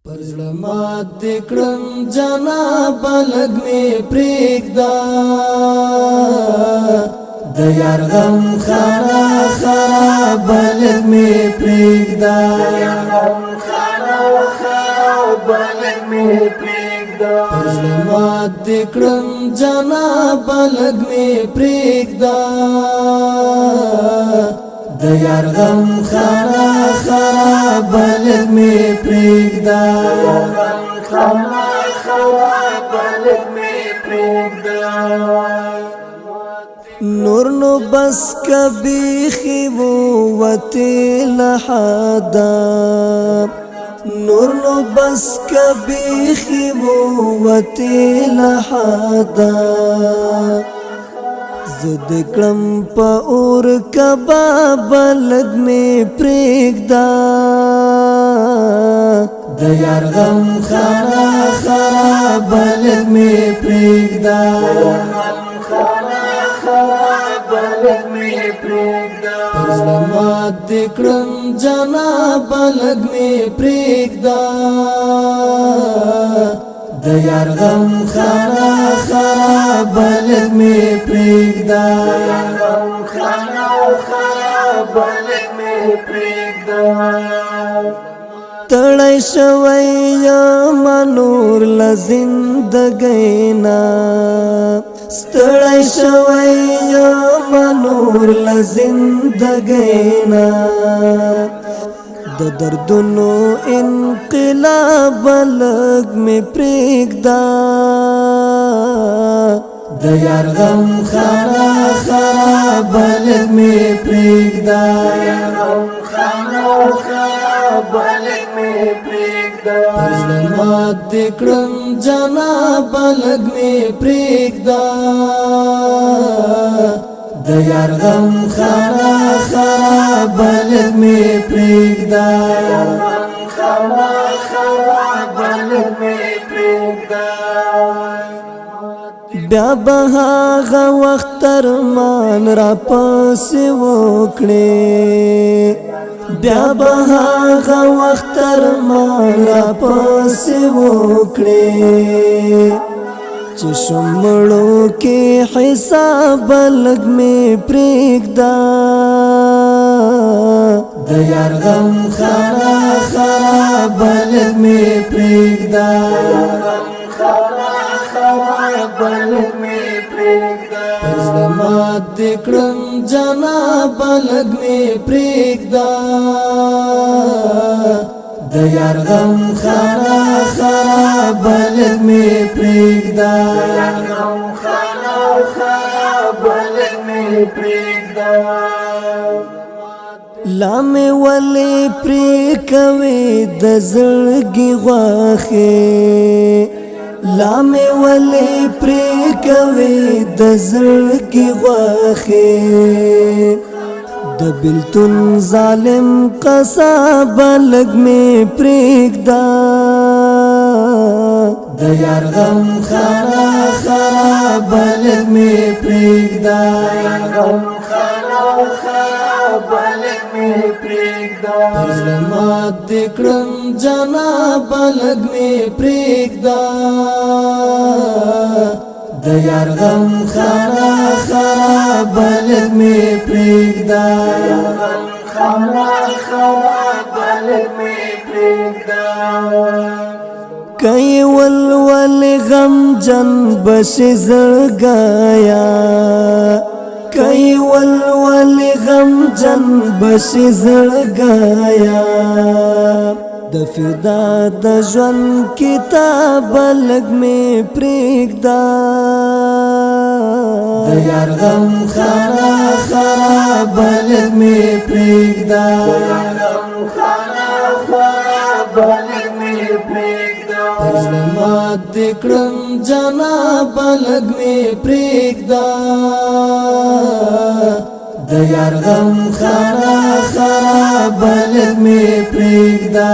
پر زړه مات کړم جناب لږ مې پرېږده د یار غم خانه خراب لږ مې پرېږده پر زړه مات کړم جناب لږ مې پرېږده د یار غم خانه خراب لږ مې پرېږده نور نو بس کبیخی ووتی لحدا نور نو بس کبیخی ووتی لحدا زد کړم په اور کباب لږ مې پرېږده د یار غم خانه خراب لږ مې پرېږده پر زړه مات کړم جناب لږ مې پرېږده د یار غم خانه خراب لږ مې پرېږده تړی شوی یم نور له زندګۍ نه ستړی شوی یم نور له زندګۍ نه د دردونو انقلاب لږ مې پرېږده د یار غم خانه خراب لږ مې پرېږده پر زړه مات کړم جناب لږ مې پرېږده د یار غم خانه خراب لږ مې پرېږده بیا به هغه وخت ارمان راپسې وکړې بیا به هغه وخت ارمان راپسې وکړې چې شمړو کې حساب لږ مې پرېږده د یار غم خانه خراب لږ مې پرېږده پر زړه مات کړم جناب لږ مې پرېږده د یار غم خانه خراب لږ مې پرېږده لا مې ولې پرې کوې د زړګي غوښې لا مې ولې پرې کوې د زړګي غوښې د بلتون ظالم قصاب لږ مې پرېږده د یار غم خانه خراب لږ مې پرېږده پر زړه مات کړم جناب لږ مې پرېږده د یار غم خانه خراب لږ مې پرېږده کای ول غم جن بش زړګایا کای ول غم جن بش زړګایا د فدا د ژوند کتاب لږ مې پرېږده د یار غم خانه خراب لږ مې پرېږده پر زړه مات کړم جناب لږ مې پرېږده د یار غم خانه خراب لږ مې پرېږده